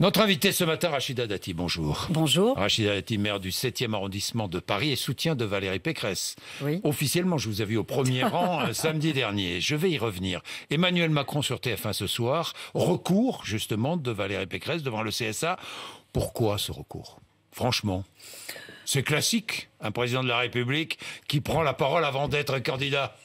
Notre invité ce matin, Rachida Dati, bonjour. Bonjour. Rachida Dati, maire du 7e arrondissement de Paris et soutien de Valérie Pécresse. Oui. Officiellement, je vous ai vu au premier rang samedi dernier. Je vais y revenir. Emmanuel Macron sur TF1 ce soir. Recours, justement, de Valérie Pécresse devant le CSA. Pourquoi ce recours? Franchement, c'est classique. Un président de la République qui prend la parole avant d'être candidat.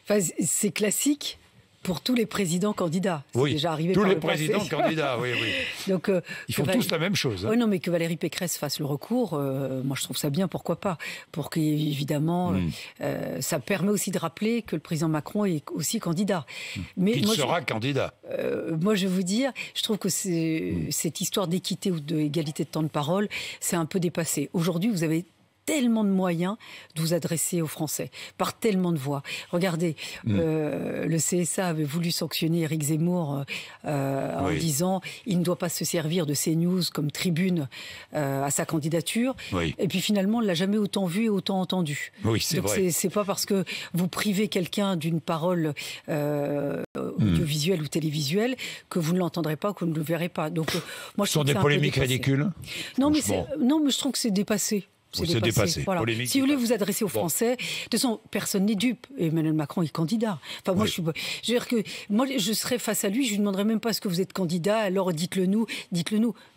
Enfin, c'est classique pour tous les présidents candidats. C'est Oui, déjà arrivé tous par les le passé. présidents candidats, oui, oui. Donc, ils font tous la même chose. Hein. Oui, non, mais que Valérie Pécresse fasse le recours, moi je trouve ça bien, pourquoi pas. Pour qu'évidemment, ça permet aussi de rappeler que le président Macron est aussi candidat. Mais il sera candidat. Moi, je vais vous dire, je trouve que cette histoire d'équité ou d'égalité de temps de parole, c'est un peu dépassé. Aujourd'hui, vous avez tellement de moyens de vous adresser aux Français, par tellement de voix. Regardez, le CSA avait voulu sanctionner Éric Zemmour en disant il ne doit pas se servir de CNews comme tribune à sa candidature. Oui. Et puis finalement, on ne l'a jamais autant vu et autant entendu. Oui, c'est vrai. C'est pas parce que vous privez quelqu'un d'une parole audiovisuelle ou télévisuelle que vous ne l'entendrez pas, que vous ne le verrez pas. Donc, moi, je Ce sont des polémiques ridicules. Non, mais je trouve que c'est dépassé. C'est dépassé. Voilà. Si vous voulez vous adresser aux Français, de toute façon, personne n'est dupe. Emmanuel Macron est candidat. Enfin, moi, je veux dire que moi, je serais face à lui, je lui demanderais même pas est-ce que vous êtes candidat. Alors dites-le nous.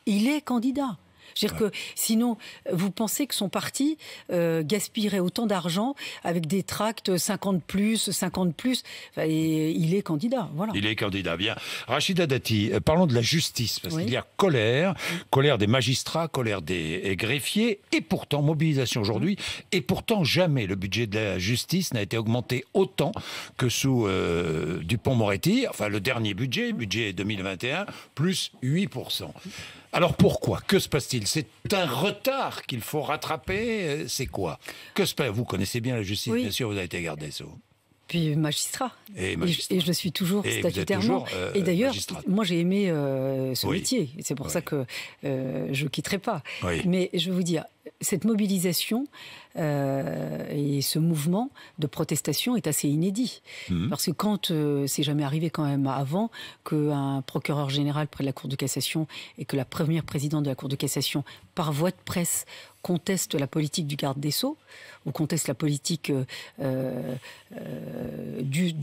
Il est candidat. Je veux dire que sinon, vous pensez que son parti gaspillerait autant d'argent avec des tracts 50 plus. Enfin, et il est candidat. Voilà. Il est candidat, bien. Rachida Dati, parlons de la justice, parce qu'il y a colère des magistrats, colère des greffiers, et pourtant, mobilisation aujourd'hui, et pourtant jamais le budget de la justice n'a été augmenté autant que sous Dupond-Moretti, enfin le dernier budget 2021, plus 8%. Alors pourquoi? Que se passe-t-il? C'est un retard qu'il faut rattraper? C'est quoi? Vous connaissez bien la justice, bien sûr, vous avez été garde des Sceaux. Puis magistrat. Et je suis toujours statutairement. Et d'ailleurs, moi j'ai aimé ce métier. C'est pour ça que je ne quitterai pas. Mais je veux vous dire, cette mobilisation et ce mouvement de protestation est assez inédit. Parce que quand c'est jamais arrivé quand même avant qu'un procureur général près de la Cour de cassation et que la première présidente de la Cour de cassation, par voie de presse, conteste la politique du garde des Sceaux ou conteste la politique de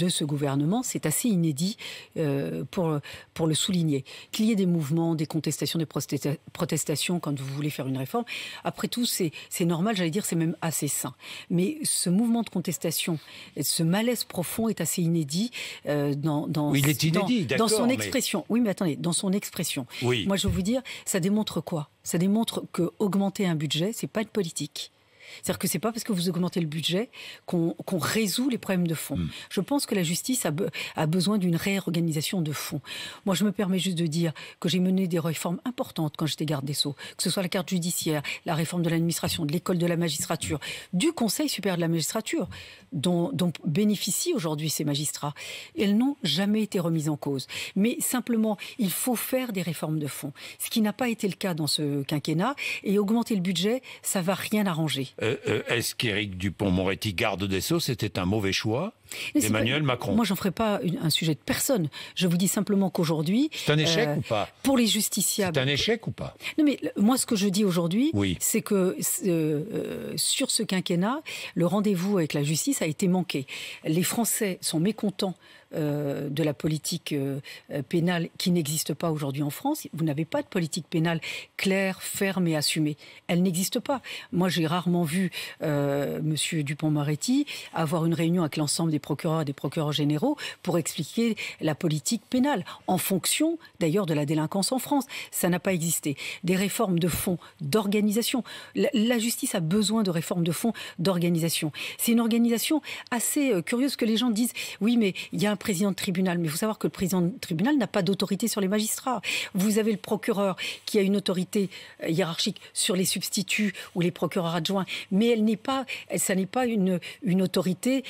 ce gouvernement, c'est assez inédit pour le souligner. Qu'il y ait des mouvements, des contestations, des protestations quand vous voulez faire une réforme, après tout, c'est normal, j'allais dire, c'est même assez sain. Mais ce mouvement de contestation, ce malaise profond est assez inédit dans son expression. Oui, mais attendez, dans son expression. Oui. Moi, je veux vous dire, ça démontre quoi? Ça démontre que augmenter un budget, c'est pas de politique. C'est-à-dire que c'est pas parce que vous augmentez le budget qu'on résout les problèmes de fond. Je pense que la justice a besoin d'une réorganisation de fond. Moi, je me permets juste de dire que j'ai mené des réformes importantes quand j'étais garde des Sceaux, que ce soit la carte judiciaire, la réforme de l'administration, de l'école de la magistrature, du Conseil supérieur de la magistrature, dont bénéficient aujourd'hui ces magistrats. Elles n'ont jamais été remises en cause. Mais simplement, il faut faire des réformes de fond, ce qui n'a pas été le cas dans ce quinquennat. Et augmenter le budget, ça va rien arranger. Est-ce qu'Éric Dupond-Moretti, garde des Sceaux, c'était un mauvais choix d'Emmanuel Macron? Moi, j'en ferai pas un sujet de personne. Je vous dis simplement qu'aujourd'hui... C'est un échec ou pas? Pour les justiciables... C'est un échec ou pas? Non, mais moi, ce que je dis aujourd'hui, c'est que sur ce quinquennat, le rendez-vous avec la justice a été manqué. Les Français sont mécontents de la politique pénale qui n'existe pas aujourd'hui en France. Vous n'avez pas de politique pénale claire, ferme et assumée. Elle n'existe pas. Moi, j'ai rarement vu Monsieur Dupond-Moretti avoir une réunion avec l'ensemble des procureurs et des procureurs généraux pour expliquer la politique pénale, en fonction d'ailleurs de la délinquance en France. Ça n'a pas existé. Des réformes de fond, d'organisation. La justice a besoin de réformes de fond, d'organisation. C'est une organisation assez curieuse que les gens disent « Oui, mais il y a un président de tribunal ». Mais il faut savoir que le président de tribunal n'a pas d'autorité sur les magistrats. Vous avez le procureur qui a une autorité hiérarchique sur les substituts ou les procureurs adjoints, mais ça n'est pas une autorité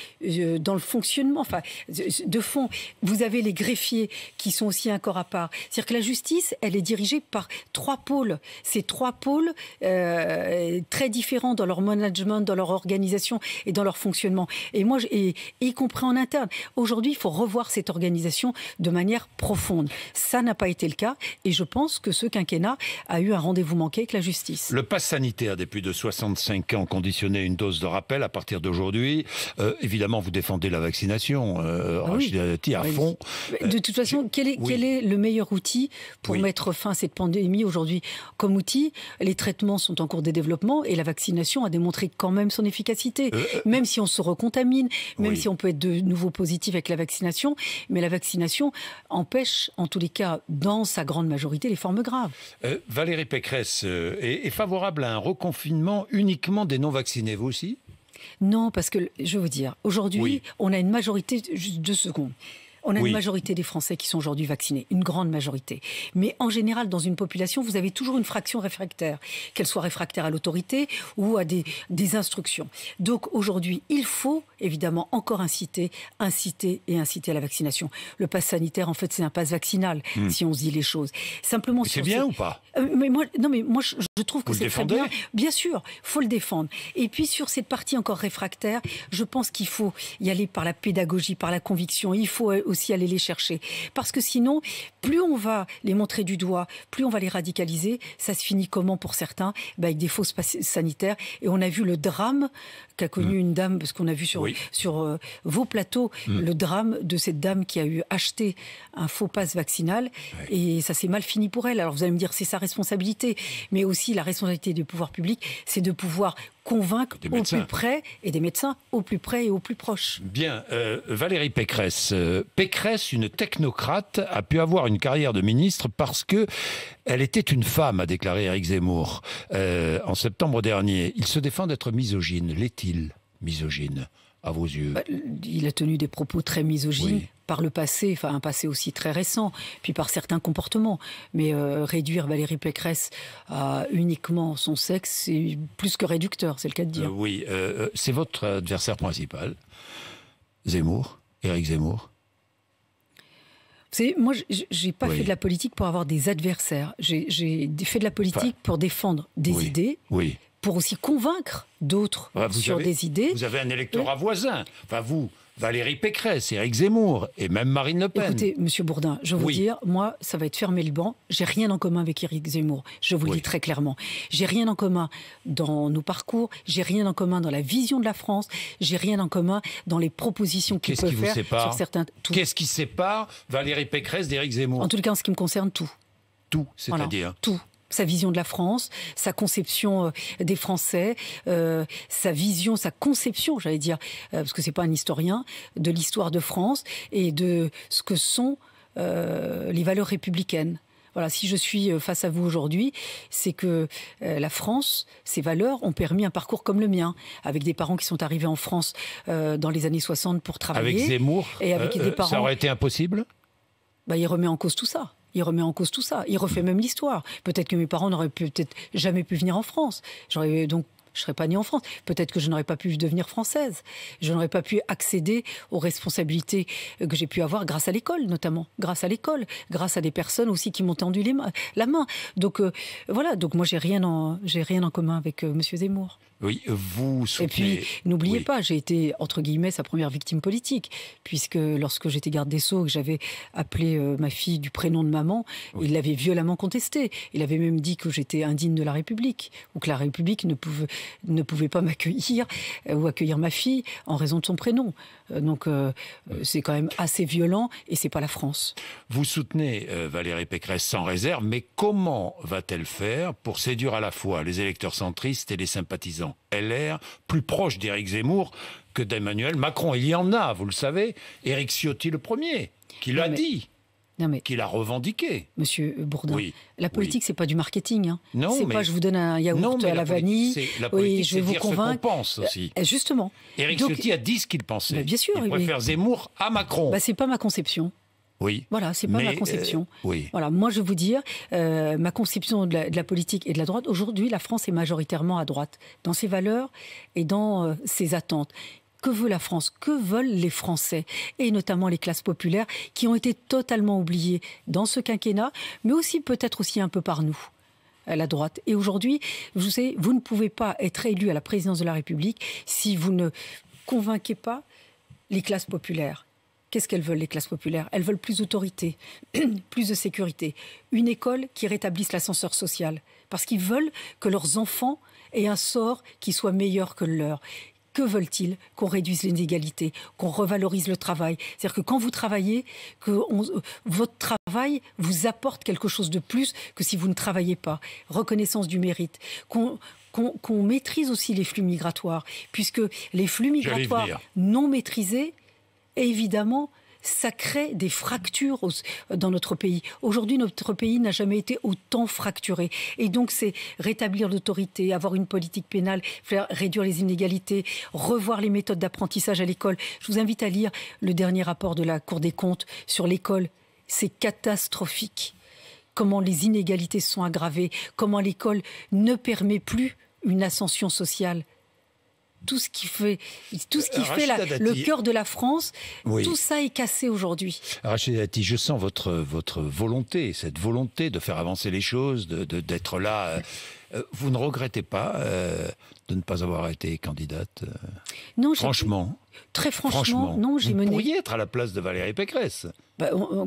dans le fonctionnement, enfin, de fond. Vous avez les greffiers qui sont aussi un corps à part. C'est-à-dire que la justice, elle est dirigée par 3 pôles. Ces 3 pôles très différents dans leur management, dans leur organisation et dans leur fonctionnement. Et moi, y compris en interne. Aujourd'hui, il faut revoir cette organisation de manière profonde. Ça n'a pas été le cas et je pense que ce quinquennat a eu un rendez-vous manqué avec la justice. Le pass sanitaire des plus de 65 ans conditionnait une dose de rappel à partir d'aujourd'hui. Évidemment, vous défendez la vaccination, Rachida Dati, à fond. De toute façon, quel est le meilleur outil pour mettre fin à cette pandémie aujourd'hui? Comme outil, les traitements sont en cours de développement et la vaccination a démontré quand même son efficacité. Même si on se recontamine, même si on peut être de nouveau positif avec la vaccination, mais la vaccination empêche, en tous les cas, dans sa grande majorité, les formes graves. Valérie Pécresse est favorable à un reconfinement uniquement des non-vaccinés, vous aussi? Non, parce que, je veux vous dire, aujourd'hui, on a une majorité, juste 2 secondes, on a une majorité des Français qui sont aujourd'hui vaccinés, une grande majorité. Mais en général, dans une population, vous avez toujours une fraction réfractaire, qu'elle soit réfractaire à l'autorité ou à des instructions. Donc aujourd'hui, il faut évidemment encore inciter à la vaccination. Le pass sanitaire, en fait, c'est un pass vaccinal, si on se dit les choses. Simplement. C'est bien ou pas? Mais moi, je trouve que c'est très bien. Bien sûr, faut le défendre. Et puis sur cette partie encore réfractaire, je pense qu'il faut y aller par la pédagogie, par la conviction. Il faut aussi aller les chercher. Parce que sinon, plus on va les montrer du doigt, plus on va les radicaliser. Ça se finit comment pour certains? Avec des fausses passes sanitaires. Et on a vu le drame qu'a connu une dame, parce qu'on a vu sur vos plateaux, le drame de cette dame qui a acheté un faux pass vaccinal. Et ça s'est mal fini pour elle. Alors vous allez me dire, c'est sa responsabilité. Mais aussi la responsabilité du pouvoir public, c'est de pouvoir convaincre au plus près, et des médecins au plus près et au plus proche. Bien, Valérie Pécresse. Pécresse, une technocrate, a pu avoir une carrière de ministre parce que elle était une femme, a déclaré Éric Zemmour en septembre dernier. Il se défend d'être misogyne. L'est-il misogyne, à vos yeux? Il a tenu des propos très misogynes. Par le passé, enfin un passé aussi très récent, puis par certains comportements. Mais réduire Valérie Pécresse à uniquement son sexe, c'est plus que réducteur, c'est le cas de dire. C'est votre adversaire principal, Zemmour, Éric Zemmour. Vous savez, moi, j'ai pas fait de la politique pour avoir des adversaires. J'ai fait de la politique pour défendre des idées. Pour aussi convaincre d'autres sur des idées. Vous avez un électorat voisin. Enfin, vous, Valérie Pécresse, Éric Zemmour et même Marine Le Pen. Écoutez, Monsieur Bourdin, je vais vous dire, moi, ça va être fermer le banc. J'ai rien en commun avec Éric Zemmour. Je vous le dis très clairement. J'ai rien en commun dans nos parcours. J'ai rien en commun dans la vision de la France. J'ai rien en commun dans les propositions qu'il peut faire sur certains. Qu'est-ce qui sépare Valérie Pécresse d'Éric Zemmour? En tout cas, en ce qui me concerne, tout. Tout, c'est-à-dire tout. Sa vision de la France, sa conception des Français, sa vision, sa conception, j'allais dire, parce que c'est pas un historien, de l'histoire de France et de ce que sont les valeurs républicaines. Voilà, si je suis face à vous aujourd'hui, c'est que la France, ses valeurs ont permis un parcours comme le mien, avec des parents qui sont arrivés en France dans les années 60 pour travailler. Avec Zemmour, et avec des parents, ça aurait été impossible? Il remet en cause tout ça. Il remet en cause tout ça. Il refait même l'histoire. Peut-être que mes parents n'auraient peut-être jamais pu venir en France. Je ne serais pas née en France. Peut-être que je n'aurais pas pu devenir française. Je n'aurais pas pu accéder aux responsabilités que j'ai pu avoir grâce à l'école, notamment. Grâce à l'école. Grâce à des personnes aussi qui m'ont tendu la main. Donc, voilà. Donc, moi, j'ai rien en commun avec M. Zemmour. Oui, vous soutenez... Et puis, n'oubliez pas, j'ai été, entre guillemets, sa première victime politique, puisque lorsque j'étais garde des Sceaux, que j'avais appelé ma fille du prénom de maman, il l'avait violemment contesté. Il avait même dit que j'étais indigne de la République, ou que la République ne pouvait pas m'accueillir ou accueillir ma fille en raison de son prénom. Donc, c'est quand même assez violent, et c'est pas la France. Vous soutenez Valérie Pécresse sans réserve, mais comment va-t-elle faire pour séduire à la fois les électeurs centristes et les sympathisants LR, plus proche d'Éric Zemmour que d'Emmanuel Macron? Il y en a, vous le savez. Éric Ciotti le premier, qui l'a dit. Qui l'a revendiqué. Monsieur Bourdin, la politique, c'est pas du marketing. Hein. Non, c'est pas je vous donne un yaourt à la vanille. La politique, je vais vous convaincre. Ce qu'on pense aussi. Justement. Éric Ciotti a dit ce qu'il pensait. Bien sûr. Il préfère Zemmour à Macron. C'est pas ma conception. Voilà, c'est pas ma conception. Voilà, moi je vais vous dire, ma conception de la politique et de la droite, aujourd'hui la France est majoritairement à droite, dans ses valeurs et dans ses attentes. Que veut la France? Que veulent les Français? Et notamment les classes populaires qui ont été totalement oubliées dans ce quinquennat, mais aussi peut-être aussi un peu par nous, à la droite. Et aujourd'hui, vous savez, vous ne pouvez pas être élu à la présidence de la République si vous ne convainquez pas les classes populaires. Qu'est-ce qu'elles veulent, les classes populaires? Elles veulent plus d'autorité, plus de sécurité, une école qui rétablisse l'ascenseur social, parce qu'ils veulent que leurs enfants aient un sort qui soit meilleur que le leur. Que veulent-ils? Qu'on réduise les inégalités, qu'on revalorise le travail. C'est-à-dire que quand vous travaillez, votre travail vous apporte quelque chose de plus que si vous ne travaillez pas. Reconnaissance du mérite. Qu'on maîtrise aussi les flux migratoires, puisque les flux migratoires non maîtrisés, évidemment, ça crée des fractures dans notre pays. Aujourd'hui, notre pays n'a jamais été autant fracturé. Et donc, c'est rétablir l'autorité, avoir une politique pénale, faire réduire les inégalités, revoir les méthodes d'apprentissage à l'école. Je vous invite à lire le dernier rapport de la Cour des comptes sur l'école. C'est catastrophique. Comment les inégalités se sont aggravées, comment l'école ne permet plus une ascension sociale. Tout ce qui fait le cœur de la France, tout ça est cassé aujourd'hui. Rachida Dati, je sens votre volonté, cette volonté de faire avancer les choses, d'être là. Vous ne regrettez pas de ne pas avoir été candidate? Non, franchement. Très franchement, non. Vous pourriez être à la place de Valérie Pécresse.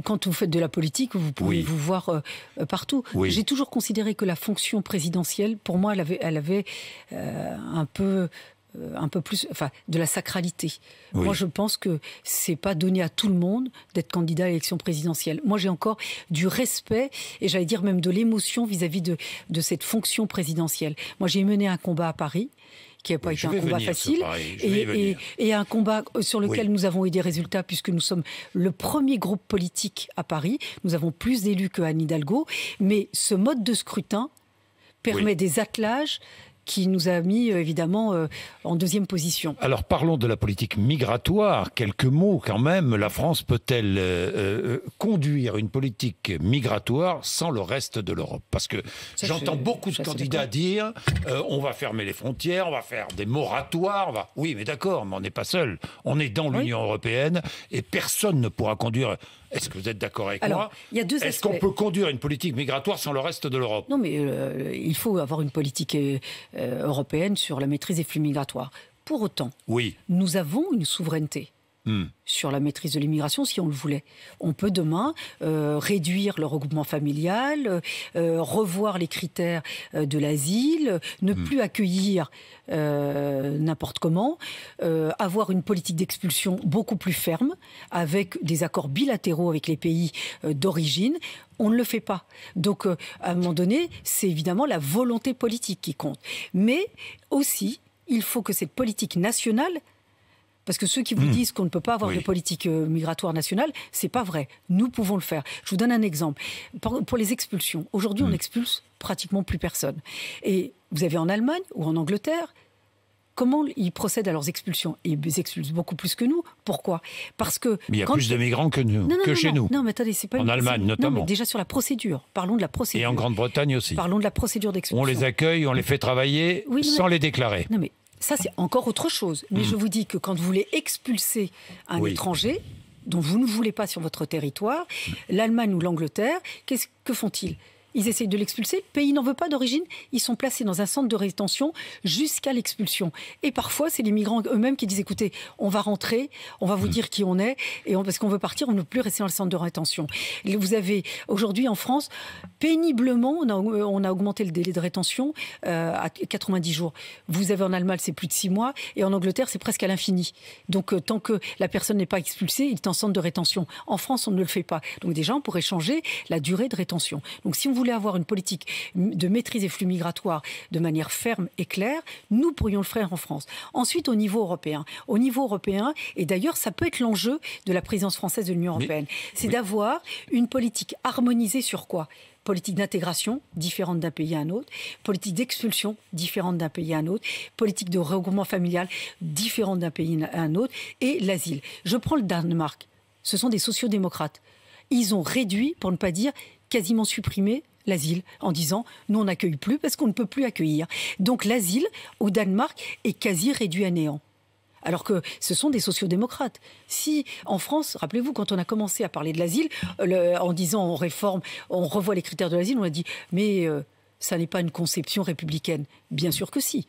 Quand vous faites de la politique, vous pouvez vous voir partout. Oui. J'ai toujours considéré que la fonction présidentielle, pour moi, elle avait un peu plus, de la sacralité. Oui. Moi, je pense que c'est pas donné à tout le monde d'être candidat à l'élection présidentielle. Moi, j'ai encore du respect et j'allais dire même de l'émotion vis-à-vis de cette fonction présidentielle. Moi, j'ai mené un combat à Paris qui n'a pas été un combat facile et un combat sur lequel nous avons eu des résultats puisque nous sommes le premier groupe politique à Paris. Nous avons plus d'élus que Anne Hidalgo, mais ce mode de scrutin permet des attelages qui nous a mis évidemment en deuxième position. Alors parlons de la politique migratoire. Quelques mots quand même. La France peut-elle conduire une politique migratoire sans le reste de l'Europe? Parce que j'entends beaucoup de candidats dire on va fermer les frontières, on va faire des moratoires. Oui, mais d'accord, mais on n'est pas seul. On est dans l'Union européenne et personne ne pourra conduire... Est-ce que vous êtes d'accord avec moi? Il y a deux aspects. Est-ce qu'on peut conduire une politique migratoire sans le reste de l'Europe? Non, mais il faut avoir une politique européenne sur la maîtrise des flux migratoires. Pour autant, nous avons une souveraineté sur la maîtrise de l'immigration si on le voulait. On peut demain réduire le regroupement familial, revoir les critères de l'asile, ne plus accueillir n'importe comment, avoir une politique d'expulsion beaucoup plus ferme, avec des accords bilatéraux avec les pays d'origine. On ne le fait pas. Donc, à un moment donné, c'est évidemment la volonté politique qui compte. Mais aussi, il faut que cette politique nationale... Parce que ceux qui vous disent qu'on ne peut pas avoir de politique migratoire nationale, c'est pas vrai. Nous pouvons le faire. Je vous donne un exemple. Pour les expulsions, aujourd'hui, on n'expulse pratiquement plus personne. Et vous avez en Allemagne ou en Angleterre, comment ils procèdent à leurs expulsions? Ils expulsent beaucoup plus que nous. Pourquoi? Parce que... Mais il y a plus de migrants que nous, chez nous. Non, mais attendez, c'est pas... En Allemagne, notamment. Non, mais déjà sur la procédure. Parlons de la procédure. Et en Grande-Bretagne aussi. Parlons de la procédure d'expulsion. On les accueille, on les fait travailler sans les déclarer. Non, mais... Ça, c'est encore autre chose. Mais je vous dis que quand vous voulez expulser un étranger dont vous ne voulez pas sur votre territoire, l'Allemagne ou l'Angleterre, que font-ils? Ils essayent de l'expulser. Le pays n'en veut pas d'origine. Ils sont placés dans un centre de rétention jusqu'à l'expulsion. Et parfois, c'est les migrants eux-mêmes qui disent, écoutez, on va rentrer, on va vous dire qui on est, et parce qu'on veut partir, on ne veut plus rester dans le centre de rétention. Vous avez, aujourd'hui en France, péniblement, on a augmenté le délai de rétention à 90 jours. Vous avez en Allemagne, c'est plus de 6 mois, et en Angleterre, c'est presque à l'infini. Donc, tant que la personne n'est pas expulsée, il est en centre de rétention. En France, on ne le fait pas. Donc déjà, on pourrait changer la durée de rétention. Donc, si on voulait avoir une politique de maîtrise des flux migratoires de manière ferme et claire, nous pourrions le faire en France. Ensuite, au niveau européen. Au niveau européen, et d'ailleurs, ça peut être l'enjeu de la présidence française de l'Union européenne, c'est d'avoir une politique harmonisée sur quoi? Politique d'intégration, différente d'un pays à un autre. Politique d'expulsion, différente d'un pays à un autre. Politique de regroupement familial, différente d'un pays à un autre. Et l'asile. Je prends le Danemark. Ce sont des sociodémocrates. Ils ont réduit, pour ne pas dire quasiment supprimé, l'asile, en disant nous on n'accueille plus parce qu'on ne peut plus accueillir. Donc l'asile au Danemark est quasi réduit à néant. Alors que ce sont des sociodémocrates. Si, en France, rappelez-vous, quand on a commencé à parler de l'asile, en disant on réforme, on revoit les critères de l'asile, on a dit mais ça n'est pas une conception républicaine. Bien sûr que si.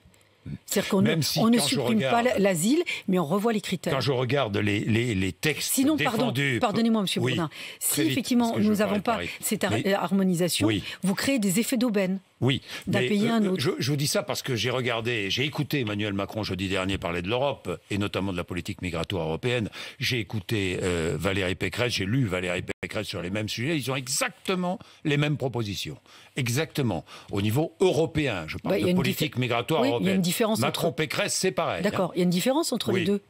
C'est-à-dire qu'on ne supprime pas l'asile, mais on revoit les critères. Quand je regarde les textes défendus... Pardonnez-moi, M. Bourdin. Si effectivement nous n'avons pas cette harmonisation, vous créez des effets d'aubaine. Oui, d'un pays à un autre. Je vous dis ça parce que j'ai écouté Emmanuel Macron jeudi dernier parler de l'Europe et notamment de la politique migratoire européenne. J'ai écouté Valérie Pécresse, j'ai lu Valérie Pécresse sur les mêmes sujets. Ils ont exactement les mêmes propositions. Exactement. Au niveau européen, je parle de politique migratoire européenne. Il y a une différence Macron-Pécresse, c'est pareil. D'accord, il y a une différence entre les deux.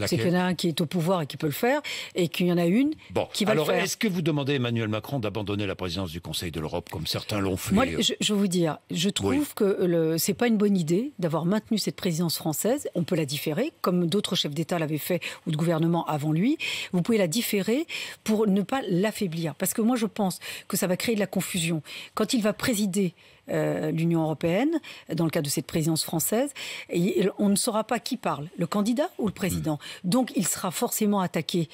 C'est qu'il y en a un qui est au pouvoir et qui peut le faire, et qu'il y en a une qui va le faire. Alors, est-ce que vous demandez à Emmanuel Macron d'abandonner la présidence du Conseil de l'Europe, comme certains l'ont fait? Moi, je vais vous dire, je trouve que c'est pas une bonne idée d'avoir maintenu cette présidence française. On peut la différer, comme d'autres chefs d'État l'avaient fait, ou de gouvernement avant lui. Vous pouvez la différer pour ne pas l'affaiblir. Parce que moi, je pense que ça va créer de la confusion. Quand il va présider l'Union européenne, dans le cadre de cette présidence française, et on ne saura pas qui parle, le candidat ou le président. Donc il sera forcément attaqué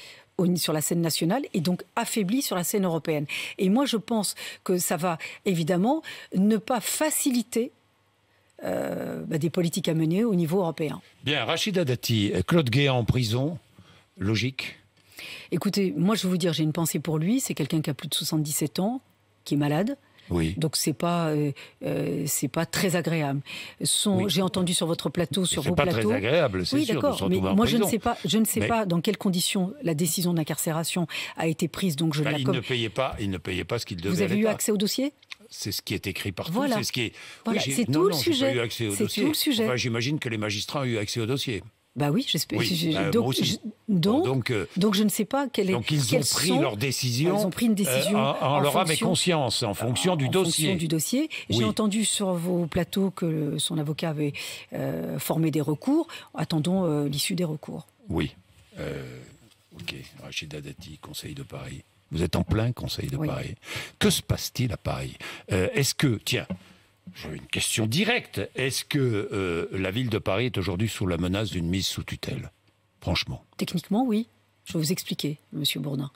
sur la scène nationale et donc affaibli sur la scène européenne. Et moi je pense que ça va évidemment ne pas faciliter des politiques à mener au niveau européen. Bien, Rachida Dati, Claude Guéant en prison, logique? Écoutez, moi je vais vous dire, j'ai une pensée pour lui, c'est quelqu'un qui a plus de 77 ans, qui est malade. Oui. Donc c'est pas très agréable. J'ai entendu sur votre plateau, sur vos plateaux. C'est pas très agréable, c'est sûr. D'accord. Mais moi je ne sais pas dans quelles conditions la décision d'incarcération a été prise. Donc il ne payait pas ce qu'il devait. Vous avez eu accès au dossier? C'est ce qui est écrit partout. Voilà. C'est ce qui est. C'est tout le sujet. J'ai pas eu accès au dossier. Tout le sujet. Enfin, j'imagine que les magistrats ont eu accès au dossier. Bah oui, j'espère. Donc je ne sais pas quelle est. Donc ils ont pris leur décision. Ils ont pris une décision en leur âme et conscience, en fonction du dossier. J'ai entendu sur vos plateaux que son avocat avait formé des recours. Attendons l'issue des recours. Oui. Ok. Rachida Dati, Conseil de Paris. Vous êtes en plein Conseil de Paris. Que se passe-t-il à Paris? Est-ce que, tiens. J'ai une question directe. Est-ce que la ville de Paris est aujourd'hui sous la menace d'une mise sous tutelle? Franchement. Techniquement, oui. Je vais vous expliquer, Monsieur Bourdin.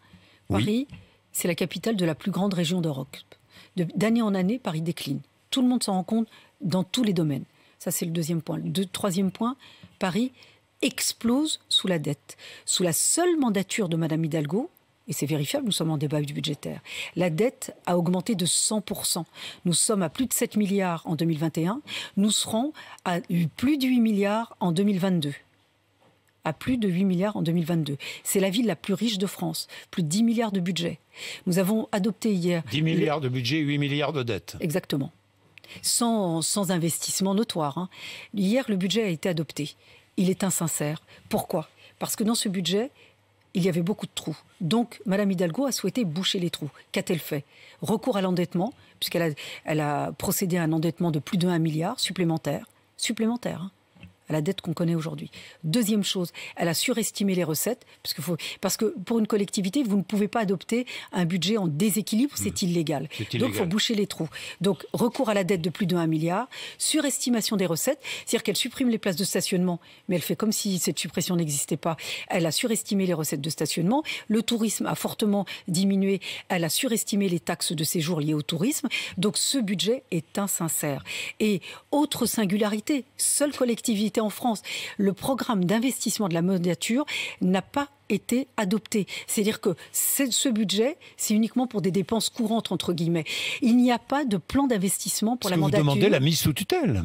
Paris, c'est la capitale de la plus grande région d'Europe. D'année en année, Paris décline. Tout le monde s'en rend compte dans tous les domaines. Ça, c'est le deuxième point. Troisième point, Paris explose sous la dette. Sous la seule mandature de Madame Hidalgo, et c'est vérifiable, nous sommes en débat budgétaire, la dette a augmenté de 100%. Nous sommes à plus de 7 milliards en 2021. Nous serons à plus de 8 milliards en 2022. À plus de 8 milliards en 2022. C'est la ville la plus riche de France. Plus de 10 milliards de budget. Nous avons adopté hier... 10 milliards de budget, 8 milliards de dette. Exactement. Sans investissement notoire. Hein. Hier, le budget a été adopté. Il est insincère. Pourquoi? Parce que dans ce budget, il y avait beaucoup de trous. Donc, Mme Hidalgo a souhaité boucher les trous. Qu'a-t-elle fait? Recours à l'endettement, puisqu'elle a procédé à un endettement de plus de 1 milliard supplémentaire. Supplémentaire, hein, à la dette qu'on connaît aujourd'hui. Deuxième chose, elle a surestimé les recettes, parce que pour une collectivité, vous ne pouvez pas adopter un budget en déséquilibre, c'est illégal. Donc, il faut boucher les trous. Donc, recours à la dette de plus de 1 milliard, surestimation des recettes, c'est-à-dire qu'elle supprime les places de stationnement, mais elle fait comme si cette suppression n'existait pas. Elle a surestimé les recettes de stationnement. Le tourisme a fortement diminué. Elle a surestimé les taxes de séjour liées au tourisme. Donc, ce budget est insincère. Et autre singularité, seule collectivité en France, le programme d'investissement de la mandature n'a pas été adopté. C'est-à-dire que ce budget, c'est uniquement pour des dépenses courantes, entre guillemets. Il n'y a pas de plan d'investissement pour la mandature. Vous demandez la mise sous tutelle?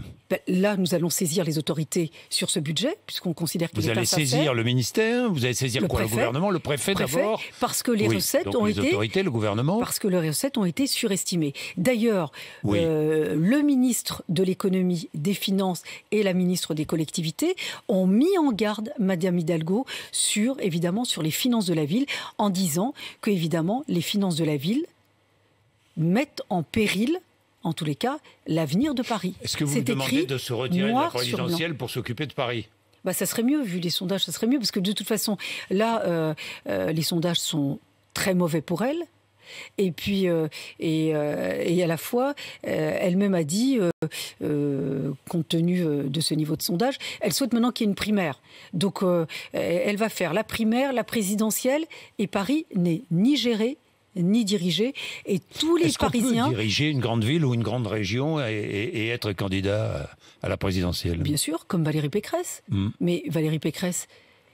Là, nous allons saisir les autorités sur ce budget, puisqu'on considère qu'il est insincère. Vous allez saisir le ministère? Vous allez saisir le gouvernement? Le préfet d'abord? Parce que les recettes ont été... autorités, le gouvernement? Parce que les recettes ont été surestimées. D'ailleurs, le ministre de l'économie, des finances et la ministre des collectivités ont mis en garde Madame Hidalgo sur les finances de la ville, en disant que, évidemment, les finances de la ville mettent en péril, en tous les cas, l'avenir de Paris. Est-ce que vous demandez de se retirer de la présidentielle pour s'occuper de Paris? Ça serait mieux, vu les sondages, ça serait mieux, parce que de toute façon, là, les sondages sont très mauvais pour elle. Et puis, et à la fois, elle-même a dit, compte tenu de ce niveau de sondage, elle souhaite maintenant qu'il y ait une primaire. Donc, elle va faire la primaire, la présidentielle, et Paris n'est ni géré, ni dirigé. Et tous les Parisiens... Est-ce qu'on peut diriger une grande ville ou une grande région et être candidat à la présidentielle? Bien sûr, comme Valérie Pécresse. Mais Valérie Pécresse,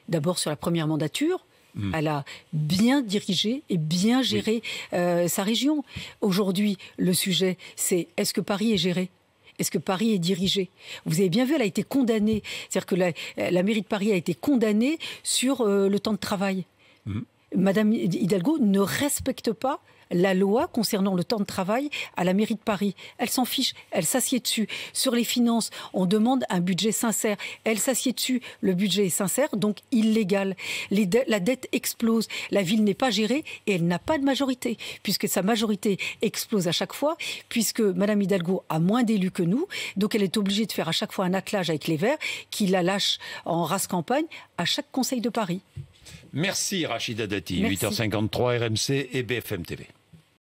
d'abord sur la première mandature, elle a bien dirigé et bien géré sa région. Aujourd'hui, le sujet, c'est est-ce que Paris est géré ? Est-ce que Paris est dirigé? Vous avez bien vu, elle a été condamnée. C'est-à-dire que la mairie de Paris a été condamnée sur le temps de travail. Madame Hidalgo ne respecte pas la loi concernant le temps de travail à la mairie de Paris. Elle s'en fiche, elle s'assied dessus. Sur les finances, on demande un budget sincère. Elle s'assied dessus, le budget est sincère, donc illégal. La dette explose, la ville n'est pas gérée et elle n'a pas de majorité, puisque sa majorité explose à chaque fois, puisque Madame Hidalgo a moins d'élus que nous, donc elle est obligée de faire à chaque fois un attelage avec les Verts, qui la lâchent en race campagne à chaque conseil de Paris. Merci Rachida Dati, 8h53 RMC et BFM TV.